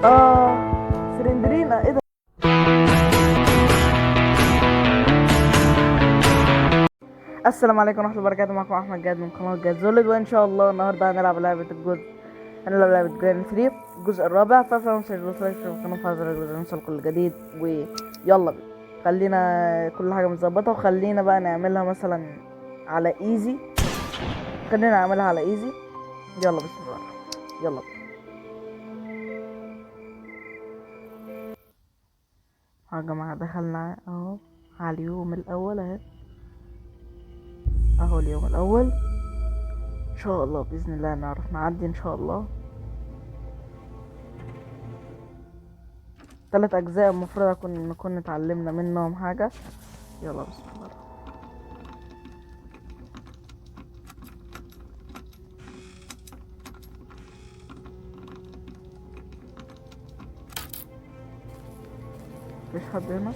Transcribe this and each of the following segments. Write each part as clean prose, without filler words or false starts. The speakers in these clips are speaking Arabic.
اه، سلندرينا ايه ده؟ السلام عليكم ورحمه الله وبركاته. معكم احمد جاد من قناه جاد زولد، وان شاء الله النهارده هنلعب لعبه هنلعب لعبه جراند 3 الجزء الرابع. فلو مش لايك في القناه فاضل نوصل كل جديد، ويلا بينا. خلينا كل حاجه متظبطه، وخلينا بقى نعملها مثلا على ايزي. خلينا نعملها على ايزي. يلا بسم الله. يلا بينا. يا جماعه دخلنا اهو على اليوم الاول اهي. اهو اليوم الاول، ان شاء الله باذن الله نعرف نعدي ان شاء الله. 3 اجزاء المفروض نكون اتعلمنا منهم حاجه. يلا بسم الله. مفيش حد هنا.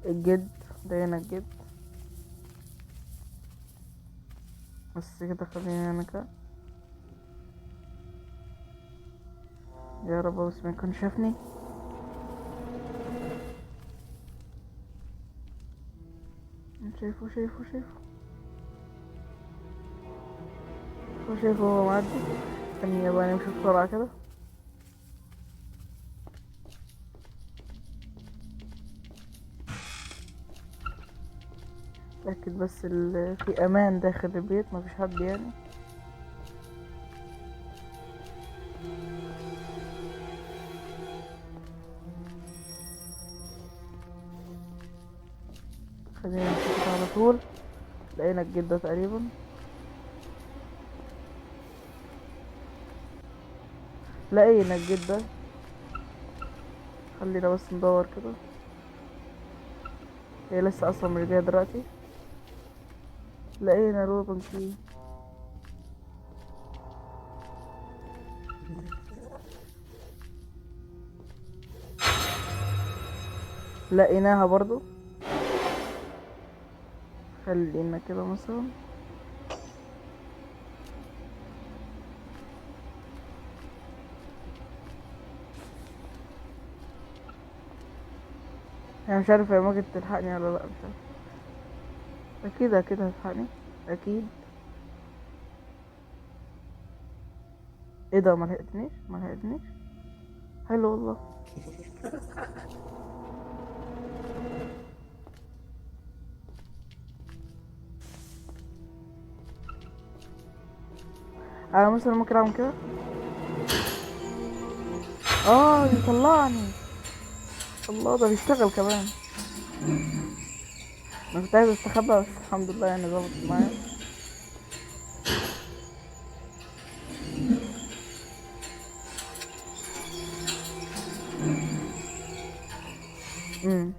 الجد ده هنا الجد. بس كده خلينا هنا كده. يا رب بس ما يكون شافني. شايفه شايفه شايفه شايفه هو معدي. ثانية بقى نمشي بسرعة كده. اتأكد بس في امان داخل البيت، مفيش حد يعني. خلينا نمشي كده على طول. لقينا الجدة تقريبا. لقينا الجدة. خلينا بس ندور كده. هي لسه اصلا مش جاية دلوقتي. لقينا روبن كي. لقيناها برضو. خلينا كده مثلا. يعني مش عارف هي ممكن تلحقني ولا لا، مش عارف. اكيد اكيد هتلحقني. اكيد. ايه ده؟ ملحقتنيش ملحقتنيش. حلو والله. انا مثلا ممكن اعمل كده. اه يطلعني. الله، ده بيشتغل كمان. انا كنت عايز استخبى بس الحمد لله يعني ظبطت معايا. امم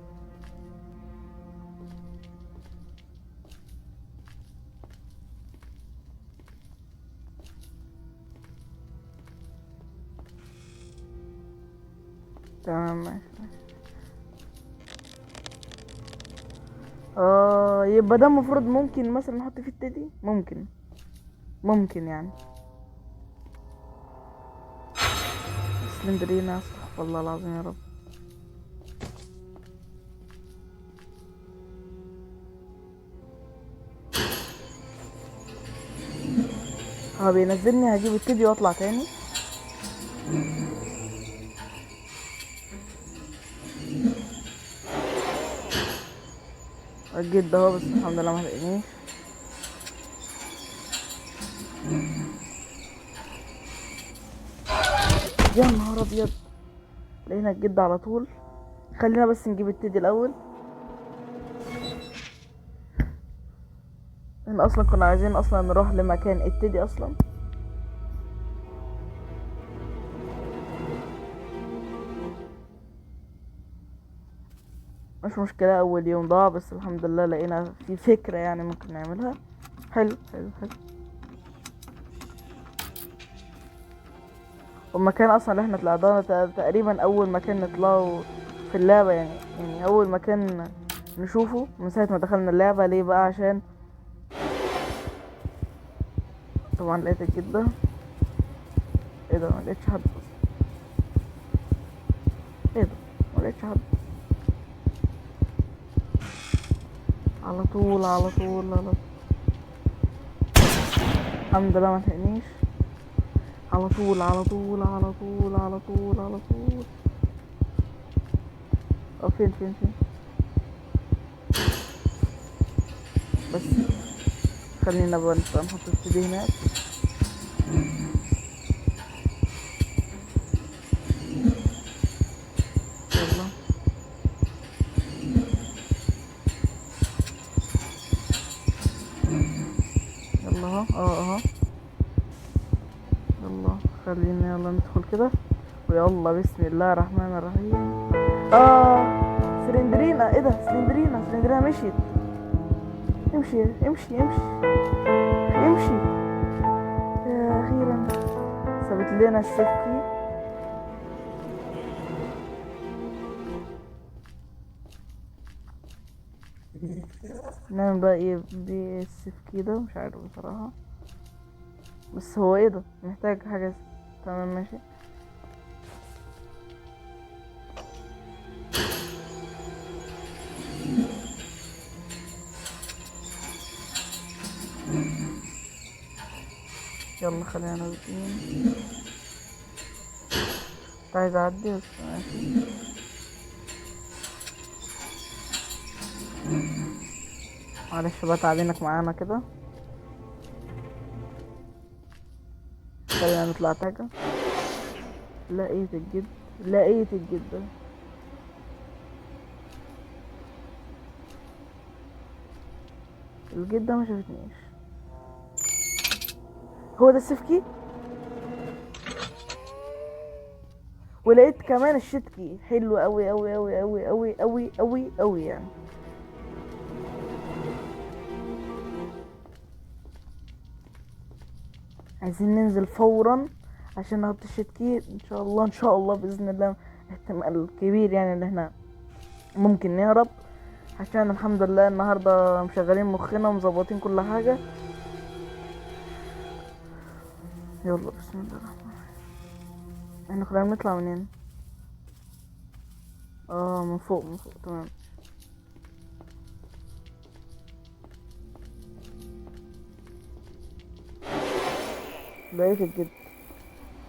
تمام ماشي. اه يبقى ده المفروض ممكن مثلا نحط فيه التدي. ممكن يعني. سلندرينا، استغفر الله العظيم يا رب. هو بينزلني هجيب التدي واطلع تاني. اجيب ده هو بس الحمد لله ملحقنيش. يا نهار ابيض. لقينا الجد على طول. خلينا بس نجيب التدي الاول. احنا اصلا كنا عايزين اصلا نروح لمكان التدي اصلا. مش مشكلة، اول يوم ضاع بس الحمد لله لقينا في فكرة يعني ممكن نعملها. حلو حلو حلو. والمكان اصلا اللي احنا طلعناه تقريبا اول مكان نطلعه في اللعبة يعني اول مكان نشوفه من ساعة ما دخلنا اللعبة. ليه بقى؟ عشان طبعا لقيت الجد ده. ايه ده؟ ما لقيتش حد اصلا. ايه ده؟ ما لقيتش حد. على طول على طول على طول. الحمد لله ما تهنيش. على طول على طول على طول على طول على طول. اه فين. بس خلينا بقى نحط السي هناك. يلا يلا اهو اهو. يلا خلينا يلا ندخل كده. ويلا بسم الله الرحمن الرحيم. سلندرينا. ايه ده؟ سلندرينا مشيت. امشي امشي امشي امشي. اخيرا سابت لنا السيفتي. نعمل بقى ايه بالسيفتي ده؟ مش عارف بصراحة. بس هو ايه ده؟ محتاج حاجة. تمام ماشي. يلا خلينا نازلين. كنت عايز اعدي بس ماشي. معلش بقى تعبينك معانا كده. خلينا نطلع تاجة. لقيت الجد. لقيت الجد ده. الجد ده ما شافتنيش. هو ده السيفكي. ولقيت كمان الشتكي حلو قوي قوي قوي قوي قوي قوي قوي قوي يعني. عايزين ننزل فورا عشان نحط الشتكي ان شاء الله ان شاء الله باذن الله. احتمال كبير يعني ان احنا ممكن نهرب. عشان الحمد لله النهارده مشغلين مخنا ومظبطين كل حاجه. يلا بسم الله الرحمن الرحيم. احنا كنا بنطلع منين؟ من فوق من فوق. تمام. لقيت الجد.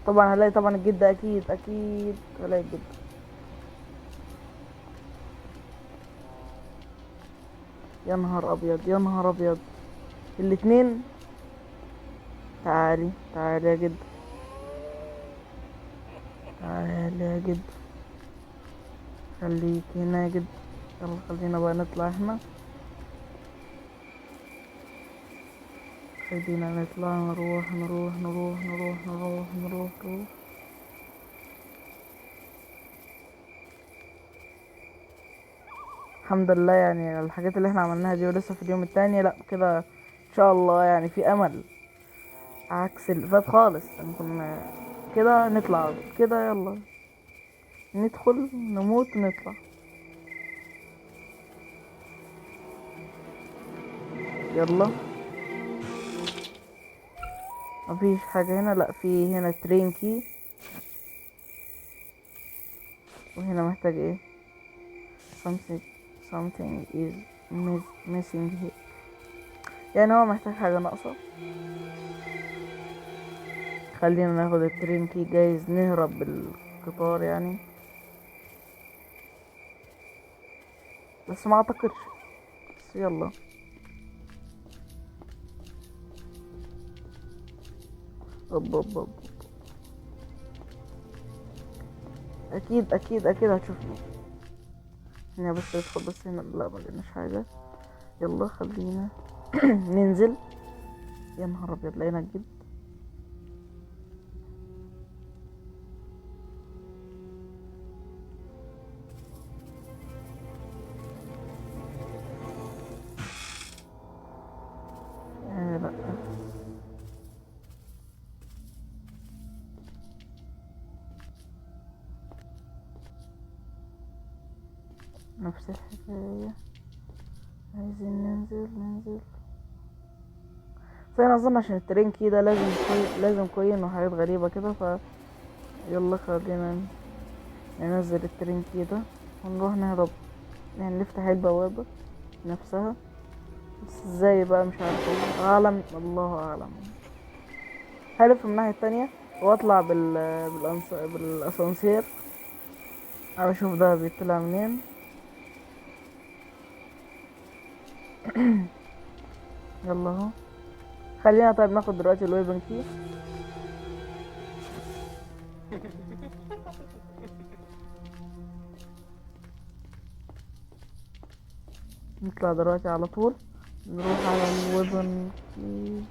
طبعا هلاقي طبعا الجد اكيد اكيد هلاقي الجد. يا نهار ابيض يا نهار ابيض. الاتنين. تعالي تعالي يا جد. تعالي يا جد. خليك هنا يا جد. يلا خلينا بقى نطلع احنا. خلينا نطلع نروح. الحمد لله يعني الحاجات اللي احنا عملناها دي ولسه في اليوم التاني. لا كده ان شاء الله يعني في امل. عكس اللي فات خالص. يعني كنا كده نطلع كده. يلا ندخل نموت نطلع. يلا. مفيش حاجة هنا. لا في هنا ترينكي. وهنا محتاج ايه؟ something something is missing here. يعني هو محتاج حاجة ناقصة. خلينا ناخد الترينكي. جايز نهرب بالقطار يعني. بس ما اعتقدش. بس يلا. أب. اكيد اكيد اكيد هتشوفني. هنا بس ادخل بس هنا. لا ما لقيناش حاجة. يلا خلينا ننزل. يا نهار ابيض لقينا الجد. لا نفس الحكاية. عايزين ننزل. بس انا اظن عشان الترين كده لازم كوين وحاجات غريبة كده. يلا خلينا ننزل الترين كده ونروح نهرب، يعني نفتح البوابة نفسها. بس ازاي بقى مش عارف، اعلم الله اعلم. هلف من الناحية التانية واطلع بالاسانسير او اشوف ده بيطلع منين. يلا اهو. خلينا طيب ناخد دلوقتي الويبن كي. نطلع دلوقتي على طول نروح على الويبن كي.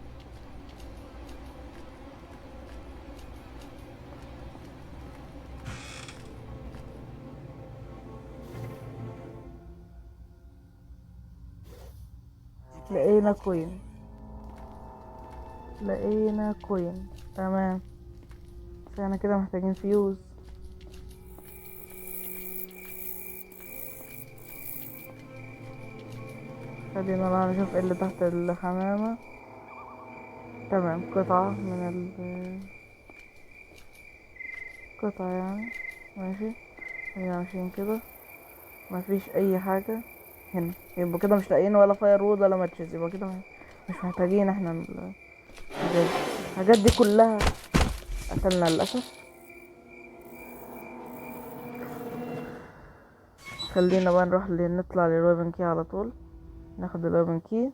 لقينا كوين تمام. بس احنا كده محتاجين فيوز. خلينا بقى نشوف ايه اللي تحت الحمامة. تمام، قطعة يعني. ماشي، خلينا ماشيين كده. مفيش اي حاجة هنا، يبقى كده مش لاقيين ولا فاير وود ولا ماتشز. يبقى كده مش محتاجين احنا الحاجات دي كلها. قتلنا للأسف. خلينا بقى نطلع للويبن كي على طول. ناخد الويبن كي.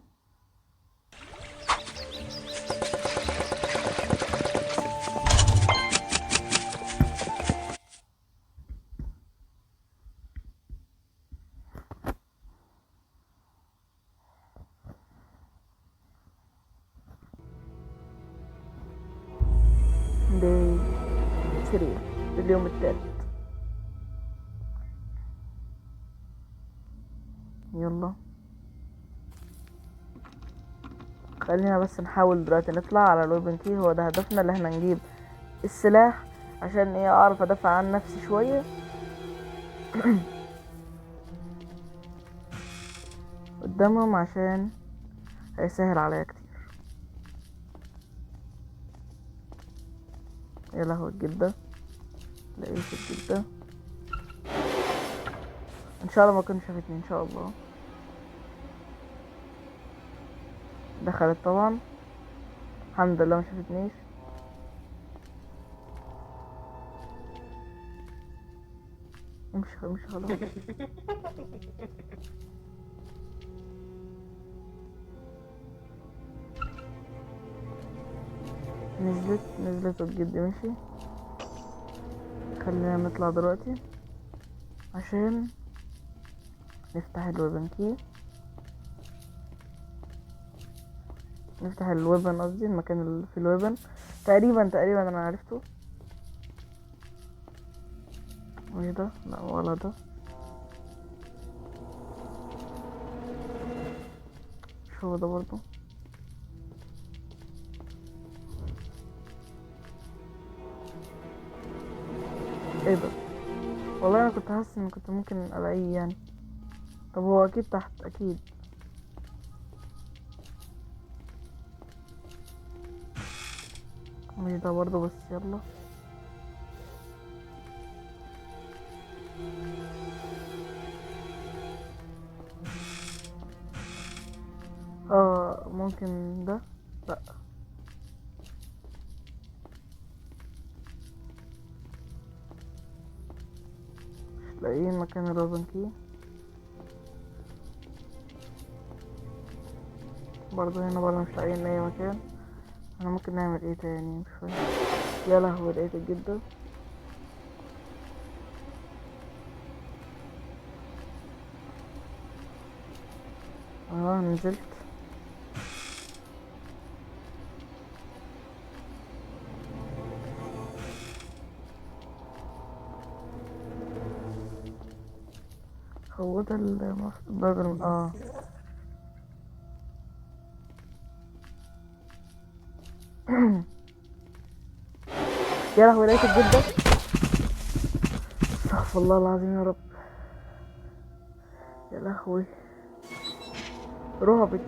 دي 3، اليوم التالت. يلا خلينا بس نحاول دلوقتي نطلع على الويبن كي. هو ده هدفنا، اللي احنا نجيب السلاح عشان ايه اعرف ادافع عن نفسي شوية. قدامهم عشان هيسهل عليا كتير. يا لهوي الجلدة، لقيت الجلدة. ان شاء الله ما كنتش شافتني، ان شاء الله. دخلت طبعا، الحمد لله ما شافتنيش. امشي خلاص. نزلت وتجد ماشي. خلينا نطلع دلوقتي عشان نفتح الويبن كي. نفتح الويبن، قصدي المكان اللي في الويبن. تقريبا انا عرفته. ايه ده؟ لا ولا ده. مش هو ده برضو. ايه ده؟ والله انا كنت حاسس ان كنت ممكن الاقيه يعني. طب هو اكيد تحت اكيد. مش ده برضو، بس يلا. ممكن ده. لا، مش لاقيين مكان الويبن كي. برضو هنا برضو مش لاقيين اي مكان. انا ممكن نعمل ايه تاني؟ مش فاهم. يا لهوي لقيت الجلدة. نزلت. هو ده الراجل. يا لهوي لقيت الجلدة. استغفر الله العظيم يا رب. يا لهوي. رهبت.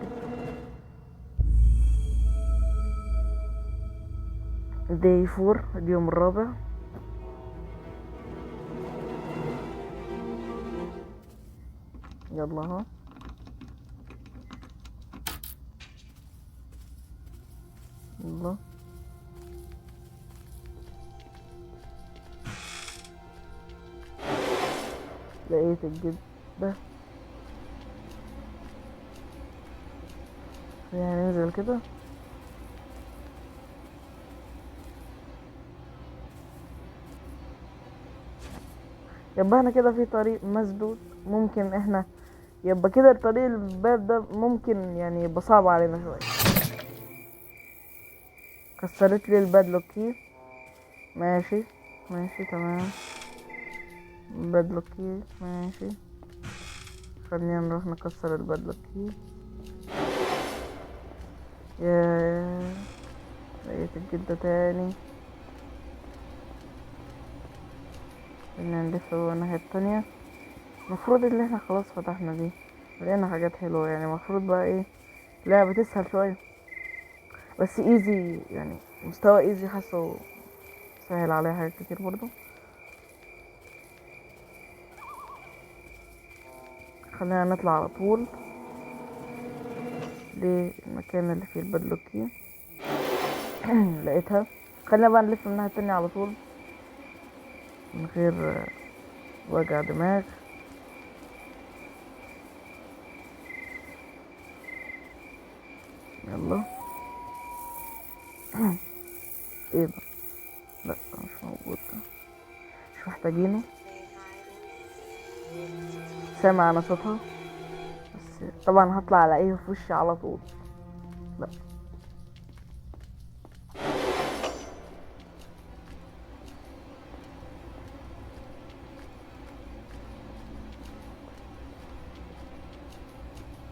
داي فور، اليوم الرابع. يلا اهو. يلا. لقيت الجدة. يعني ننزل كده. يبقى احنا كده في طريق مسدود، ممكن احنا يبقى كده الطريق الباب ده ممكن يعني يبقى صعب علينا شوية. كسرت لي البادلوك كي. ماشي. ماشي تمام. البادلوك كي ماشي. خلينا نروح نكسر البادلوك كي. ياه، لقيت الجدة تاني. خلينا نلف الناحية التانية. المفروض ان احنا خلاص فتحنا دي، لقينا حاجات حلوة يعني. المفروض بقى ايه، لعبة تسهل شوية، بس ايزي يعني، مستوى ايزي. حاسه سهل عليها حاجات كتير برضو. خلينا نطلع على طول للمكان اللي فيه البدلوكي. لقيتها. خلينا بقى نلف من الناحية التانية على طول من غير وجع دماغ. يلا. ايه ده؟ لا مش موجود ده، مش محتاجينه. سامع انا صوتها، بس طبعا هطلع الاقيه في وشي على طول. لا.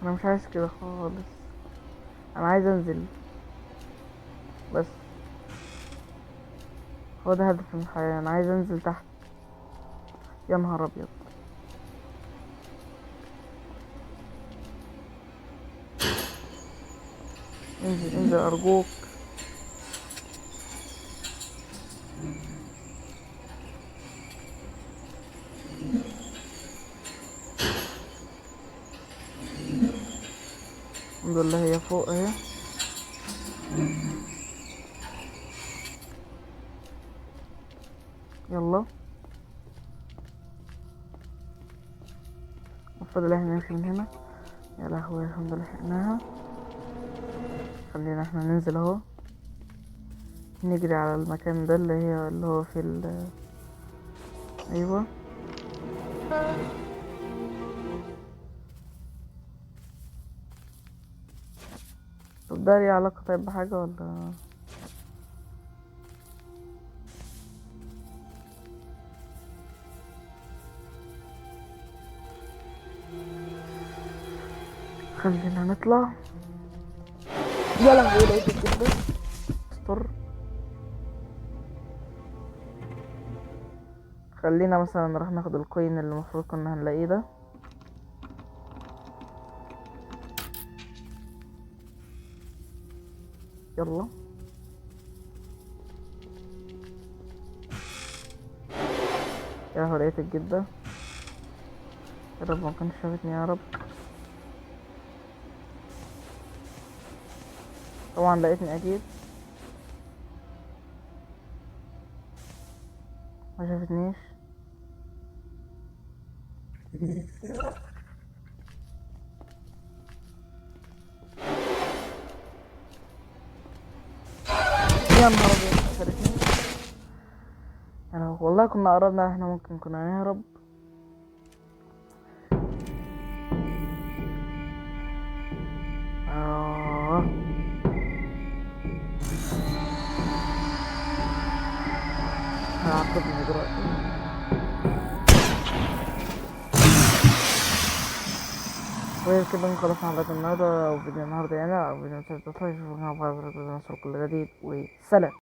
انا مش عايز كده خالص، انا عايز انزل بس. هو ده هدف الحياة، انا عايز انزل تحت. يا نهار ابيض. انزل انزل ارجوك. الحمد لله هي فوق اهي. يلا. المفروض ان احنا نمشي من هنا. يا لهوي، الحمد لله لحقناها. خلينا احنا ننزل اهو، نجري على المكان ده اللي هو في ايوه. طب ده ليه علاقة طيب بحاجة ولا؟ خلينا نطلع. يا لهوي لقيت الجدة. استر. خلينا مثلا نروح ناخد الكوين اللي المفروض كنا هنلاقيه ده. يلا. يا لهوي لقيت الجدة. يا رب ما كانش شافتني يا رب. طبعا لقيتني اكيد. ما شافتنيش. يا نهار ابيض ما شافتني. انا والله كنا قربنا، احنا ممكن كنا نهرب. آه. هيعاقبني دلوقتي. وكده نخلص حلقة النهاردة أو فيديو النهاردة يعني، أو فيديو مسلسل. شوفونا في كل جديد، وسلام.